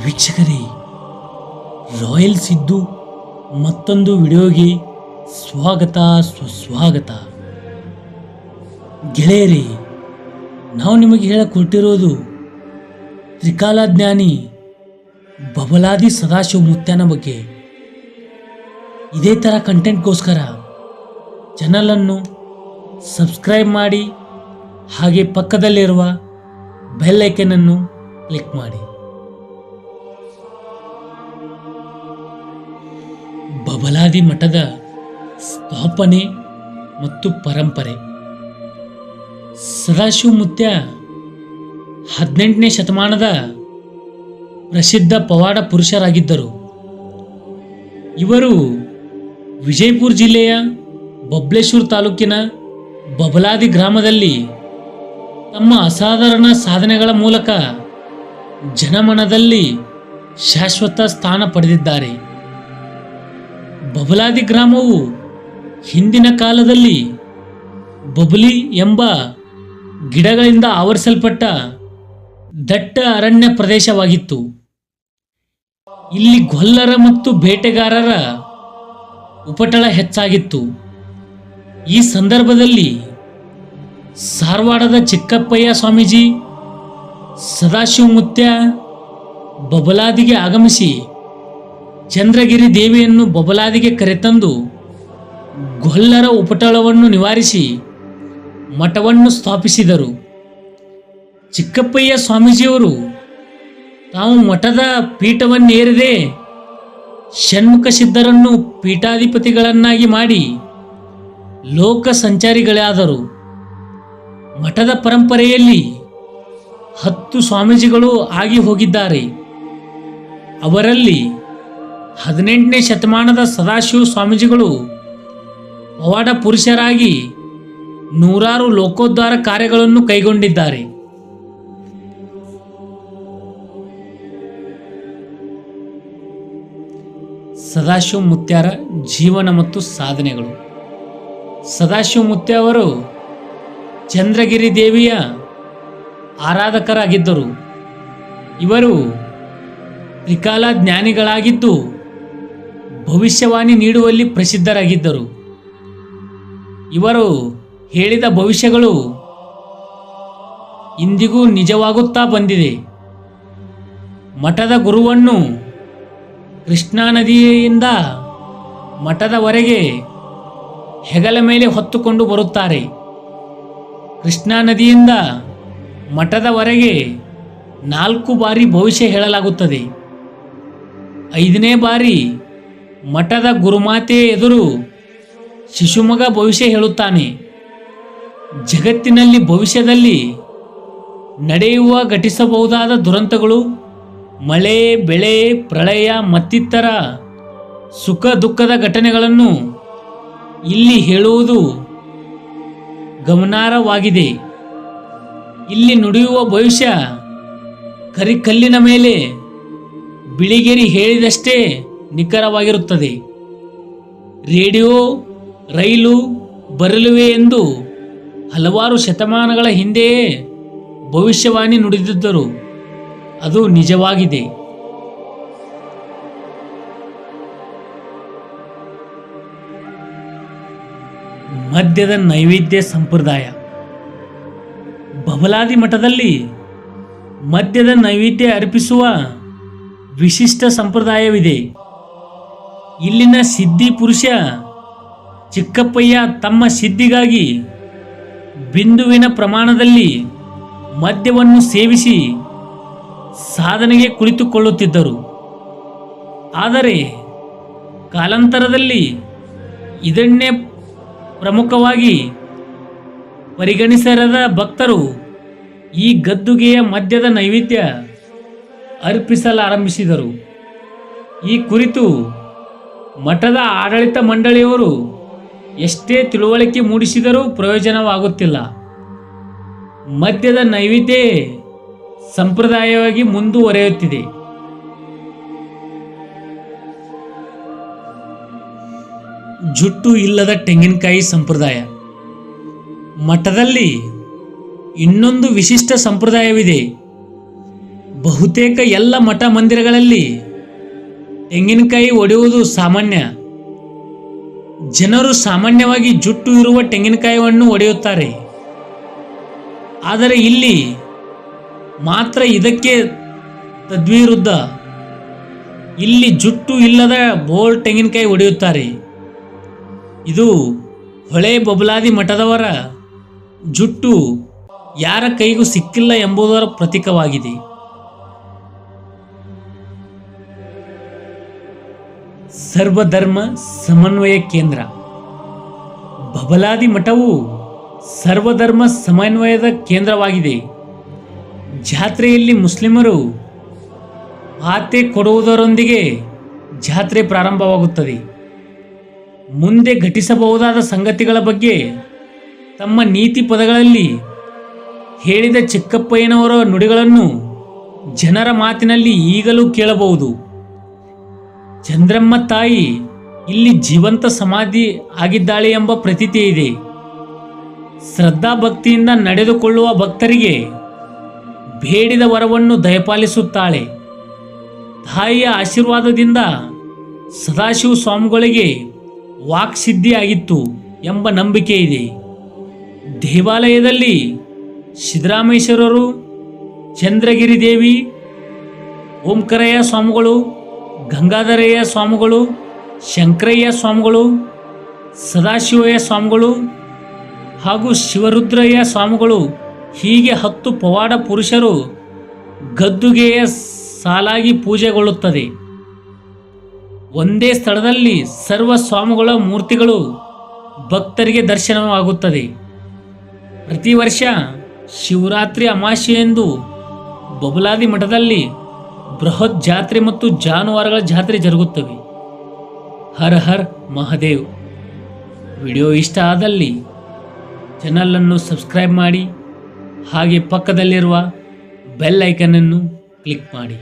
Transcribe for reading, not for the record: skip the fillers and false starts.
ವೀಕ್ಷಕರೇ, ರಾಯಲ್ ಸಿದ್ದು ಮತ್ತೊಂದು ವಿಡಿಯೋಗೆ ಸ್ವಾಗತ ಸುಸ್ವಾಗತ. ಗೆಳೆಯರೇ, ನಾವು ನಿಮಗೆ ಹೇಳಿಕೊಟ್ಟಿರೋದು ತ್ರಿಕಾಲಜ್ಞಾನಿ ಬಬಲಾದಿ ಸದಾಶಿವ ಮುತ್ಯನ ಬಗ್ಗೆ. ಇದೇ ಥರ ಕಂಟೆಂಟ್ಗೋಸ್ಕರ ಚಾನಲನ್ನು ಸಬ್ಸ್ಕ್ರೈಬ್ ಮಾಡಿ, ಹಾಗೆ ಪಕ್ಕದಲ್ಲಿರುವ ಬೆಲ್ ಐಕನನ್ನು ಕ್ಲಿಕ್ ಮಾಡಿ. ಬಬಲಾದಿ ಮಠದ ಸ್ಥಾಪನೆ ಮತ್ತು ಪರಂಪರೆ. ಸದಾಶಿವ ಮುತ್ಯ 18ನೇ ಶತಮಾನದ ಪ್ರಸಿದ್ಧ ಪವಾಡ ಪುರುಷರಾಗಿದ್ದರು. ಇವರು ವಿಜಯಪುರ ಜಿಲ್ಲೆಯ ಬಬಲೇಶ್ವರ ತಾಲೂಕಿನ ಬಬಲಾದಿ ಗ್ರಾಮದಲ್ಲಿ ತಮ್ಮ ಅಸಾಧಾರಣ ಸಾಧನೆಗಳ ಮೂಲಕ ಜನಮನದಲ್ಲಿ ಶಾಶ್ವತ ಸ್ಥಾನ ಪಡೆದಿದ್ದಾರೆ. ಬಬಲಾದಿ ಗ್ರಾಮವು ಹಿಂದಿನ ಕಾಲದಲ್ಲಿ ಬಬಲಿ ಎಂಬ ಗಿಡಗಳಿಂದ ಆವರಿಸಲ್ಪಟ್ಟ ದಟ್ಟ ಅರಣ್ಯ ಪ್ರದೇಶವಾಗಿತ್ತು. ಇಲ್ಲಿ ಗೊಲ್ಲರ ಮತ್ತು ಬೇಟೆಗಾರರ ಉಪಟಳ ಹೆಚ್ಚಾಗಿತ್ತು. ಈ ಸಂದರ್ಭದಲ್ಲಿ ಸಾರವಾಡದ ಚಿಕ್ಕಪ್ಪಯ್ಯ ಸ್ವಾಮೀಜಿ ಸದಾಶಿವ ಮುತ್ಯ ಬಬಲಾದಿಗೆ ಆಗಮಿಸಿ ಚಂದ್ರಗಿರಿ ದೇವಿಯನ್ನು ಬಬಲಾದಿಗೆ ಕರೆತಂದು ಗೊಲ್ಲರ ಉಪಟಳವನ್ನು ನಿವಾರಿಸಿ ಮಠವನ್ನು ಸ್ಥಾಪಿಸಿದರು. ಚಿಕ್ಕಪ್ಪಯ್ಯ ಸ್ವಾಮೀಜಿಯವರು ತಾವು ಮಠದ ಪೀಠವನ್ನೇರದೆ ಷಣ್ಮುಖ ಸಿದ್ಧರನ್ನು ಪೀಠಾಧಿಪತಿಗಳನ್ನಾಗಿ ಮಾಡಿ ಲೋಕ ಸಂಚಾರಿಗಳಾದರು. ಮಠದ ಪರಂಪರೆಯಲ್ಲಿ 10 ಸ್ವಾಮೀಜಿಗಳು ಆಗಿ ಹೋಗಿದ್ದಾರೆ. ಅವರಲ್ಲಿ 18ನೇ ಶತಮಾನದ ಸದಾಶಿವ ಸ್ವಾಮೀಜಿಗಳು ಪವಾಡ ಪುರುಷರಾಗಿ ನೂರಾರು ಲೋಕೋದ್ಧಾರ ಕಾರ್ಯಗಳನ್ನು ಕೈಗೊಂಡಿದ್ದಾರೆ. ಸದಾಶಿವ ಮುತ್ಯರ ಜೀವನ ಮತ್ತು ಸಾಧನೆಗಳು. ಸದಾಶಿವ ಮುತ್ಯ ಅವರು ಚಂದ್ರಗಿರಿ ದೇವಿಯ ಆರಾಧಕರಾಗಿದ್ದರು. ಇವರು ತ್ರಿಕಾಲ ಜ್ಞಾನಿಗಳಾಗಿದ್ದು ಭವಿಷ್ಯವಾಣಿ ನೀಡುವಲ್ಲಿ ಪ್ರಸಿದ್ಧರಾಗಿದ್ದರು. ಇವರು ಹೇಳಿದ ಭವಿಷ್ಯಗಳು ಇಂದಿಗೂ ನಿಜವಾಗುತ್ತಾ ಬಂದಿದೆ. ಮಠದ ಗುರುವನ್ನು ಕೃಷ್ಣಾ ನದಿಯಿಂದ ಮಠದವರೆಗೆ ಹೆಗಲ ಮೇಲೆ ಹೊತ್ತುಕೊಂಡು ಬರುತ್ತಾರೆ. ಕೃಷ್ಣಾ ನದಿಯಿಂದ ಮಠದವರೆಗೆ 4 ಬಾರಿ ಭವಿಷ್ಯ ಹೇಳಲಾಗುತ್ತದೆ. 5ನೇ ಬಾರಿ ಮಠದ ಗುರುಮಾತೆಯ ಎದುರು ಶಿಶುಮಗ ಭವಿಷ್ಯ ಹೇಳುತ್ತಾನೆ. ಜಗತ್ತಿನಲ್ಲಿ ಭವಿಷ್ಯದಲ್ಲಿ ನಡೆಯುವ ಘಟಿಸಬಹುದಾದ ದುರಂತಗಳು, ಮಳೆ, ಬೆಳೆ, ಪ್ರಳಯ ಮತ್ತಿತರ ಸುಖ ದುಃಖದ ಘಟನೆಗಳನ್ನು ಇಲ್ಲಿ ಹೇಳುವುದು ಗಮನಾರ್ಹವಾಗಿದೆ. ಇಲ್ಲಿ ನುಡಿಯುವ ಭವಿಷ್ಯ ಕರಿಕಲ್ಲಿನ ಮೇಲೆ ಬಿಳಿಗೆರಿ ಹೇಳಿದಷ್ಟೇ ನಿಖರವಾಗಿರುತ್ತದೆ. ರೇಡಿಯೋ, ರೈಲು ಬರಲಿವೆ ಎಂದು ಹಲವಾರು ಶತಮಾನಗಳ ಹಿಂದೆಯೇ ಭವಿಷ್ಯವಾಣಿ ನುಡಿದಿದ್ದರು. ಅದು ನಿಜವಾಗಿದೆ. ಮದ್ಯದ ನೈವೇದ್ಯ ಸಂಪ್ರದಾಯ. ಬಬಲಾದಿ ಮಠದಲ್ಲಿ ಮದ್ಯದ ನೈವೇದ್ಯ ಅರ್ಪಿಸುವ ವಿಶಿಷ್ಟ ಸಂಪ್ರದಾಯವಿದೆ. ಇಲ್ಲಿನ ಸಿದ್ಧಿ ಪುರುಷ ಚಿಕ್ಕಪ್ಪಯ್ಯ ತಮ್ಮ ಸಿದ್ಧಿಗಾಗಿ ಬಿಂದುವಿನ ಪ್ರಮಾಣದಲ್ಲಿ ಮದ್ಯವನ್ನು ಸೇವಿಸಿ ಸಾಧನೆಗೆ ಕುಳಿತುಕೊಳ್ಳುತ್ತಿದ್ದರು. ಆದರೆ ಕಾಲಾಂತರದಲ್ಲಿ ಇದನ್ನೇ ಪ್ರಮುಖವಾಗಿ ಪರಿಗಣಿಸರದ ಭಕ್ತರು ಈ ಗದ್ದುಗೆಯ ಮದ್ಯದ ನೈವೇದ್ಯ ಅರ್ಪಿಸಲಾರಂಭಿಸಿದರು. ಈ ಕುರಿತು ಮಠದ ಆಡಳಿತ ಮಂಡಳಿಯವರು ಎಷ್ಟೇ ತಿಳುವಳಿಕೆ ಮೂಡಿಸಿದರೂ ಪ್ರಯೋಜನವಾಗುತ್ತಿಲ್ಲ. ಮದ್ಯದ ನೈವೇದ್ಯ ಸಂಪ್ರದಾಯವಾಗಿ ಮುಂದುವರೆಯುತ್ತಿದೆ. ಜುಟ್ಟು ಇಲ್ಲದ ತೆಂಗಿನಕಾಯಿ ಸಂಪ್ರದಾಯ. ಮಠದಲ್ಲಿ ಇನ್ನೊಂದು ವಿಶಿಷ್ಟ ಸಂಪ್ರದಾಯವಿದೆ. ಬಹುತೇಕ ಎಲ್ಲ ಮಠ ಮಂದಿರಗಳಲ್ಲಿ ತೆಂಗಿನಕಾಯಿ ಒಡೆಯುವುದು ಸಾಮಾನ್ಯ. ಜನರು ಸಾಮಾನ್ಯವಾಗಿ ಜುಟ್ಟು ಇರುವ ತೆಂಗಿನಕಾಯಿಯನ್ನು ಒಡೆಯುತ್ತಾರೆ. ಆದರೆ ಇಲ್ಲಿ ಮಾತ್ರ ಇದಕ್ಕೆ ತದ್ವಿರುದ್ಧ. ಇಲ್ಲಿ ಜುಟ್ಟು ಇಲ್ಲದ ಬೋಳ್ ತೆಂಗಿನಕಾಯಿ ಒಡೆಯುತ್ತಾರೆ. ಇದು ಹೊಳೆ ಬಬಲಾದಿ ಮಠದವರ ಜುಟ್ಟು ಯಾರ ಕೈಗೂ ಸಿಕ್ಕಿಲ್ಲ ಎಂಬುದರ ಪ್ರತೀಕವಾಗಿದೆ. ಸರ್ವಧರ್ಮ ಸಮನ್ವಯ ಕೇಂದ್ರ. ಬಬಲಾದಿ ಮಠವು ಸರ್ವಧರ್ಮ ಸಮನ್ವಯದ ಕೇಂದ್ರವಾಗಿದೆ. ಜಾತ್ರೆಯಲ್ಲಿ ಮುಸ್ಲಿಮರು ಆತೆ ಕೊಡುವುದರೊಂದಿಗೆ ಜಾತ್ರೆ ಪ್ರಾರಂಭವಾಗುತ್ತದೆ. ಮುಂದೆ ಘಟಿಸಬಹುದಾದ ಸಂಗತಿಗಳ ಬಗ್ಗೆ ತಮ್ಮ ನೀತಿ ಪದಗಳಲ್ಲಿ ಹೇಳಿದ ಚಿಕ್ಕಪ್ಪಯ್ಯನವರ ನುಡಿಗಳನ್ನು ಜನರ ಮಾತಿನಲ್ಲಿ ಈಗಲೂ ಕೇಳಬಹುದು. ಚಂದ್ರಮ್ಮ ತಾಯಿ ಇಲ್ಲಿ ಜೀವಂತ ಸಮಾಧಿ ಆಗಿದ್ದಾಳೆ ಎಂಬ ಪ್ರತೀತಿ ಇದೆ. ಶ್ರದ್ಧಾ ಭಕ್ತಿಯಿಂದ ನಡೆದುಕೊಳ್ಳುವ ಭಕ್ತರಿಗೆ ಬೇಡಿದ ವರವನ್ನು ದಯಪಾಲಿಸುತ್ತಾಳೆ. ತಾಯಿಯ ಆಶೀರ್ವಾದದಿಂದ ಸದಾಶಿವ ಸ್ವಾಮಿಗಳಿಗೆ ವಾಕ್ಸಿದ್ಧಿಯಾಗಿತ್ತು ಎಂಬ ನಂಬಿಕೆ ಇದೆ. ದೇವಾಲಯದಲ್ಲಿ ಸಿದ್ದರಾಮೇಶ್ವರರು, ಚಂದ್ರಗಿರಿ ದೇವಿ, ಓಂಕರಯ್ಯ ಸ್ವಾಮಿಗಳು, ಗಂಗಾಧರಯ್ಯ ಸ್ವಾಮಿಗಳು, ಶಂಕರಯ್ಯ ಸ್ವಾಮಿಗಳು, ಸದಾಶಿವಯ್ಯ ಸ್ವಾಮಿಗಳು ಹಾಗೂ ಶಿವರುದ್ರಯ್ಯ ಸ್ವಾಮಿಗಳು ಹೀಗೆ 10 ಪವಾಡ ಪುರುಷರು ಗದ್ದುಗೆಯ ಸಾಲಾಗಿ ಪೂಜೆಗೊಳ್ಳುತ್ತದೆ. ಒಂದೇ ಸ್ಥಳದಲ್ಲಿ ಸರ್ವ ಸ್ವಾಮಿಗಳ ಮೂರ್ತಿಗಳು ಭಕ್ತರಿಗೆ ದರ್ಶನವಾಗುತ್ತದೆ. ಪ್ರತಿ ವರ್ಷ ಶಿವರಾತ್ರಿ ಅಮಾವಾಸ್ಯೆಯಂದು ಬಬಲಾದಿ ಮಠದಲ್ಲಿ ಬೃಹತ್ ಜಾತ್ರೆ ಮತ್ತು ಜಾನುವಾರುಗಳ ಜಾತ್ರೆ ಜರುಗುತ್ತವೆ. ಹರ ಹರ್ ಮಹಾದೇವ್. ವಿಡಿಯೋ ಇಷ್ಟ ಆದಲ್ಲಿ ಚಾನಲನ್ನು ಸಬ್ಸ್ಕ್ರೈಬ್ ಮಾಡಿ, ಹಾಗೆ ಪಕ್ಕದಲ್ಲಿರುವ ಬೆಲ್ ಐಕನ್ ಅನ್ನು ಕ್ಲಿಕ್ ಮಾಡಿ.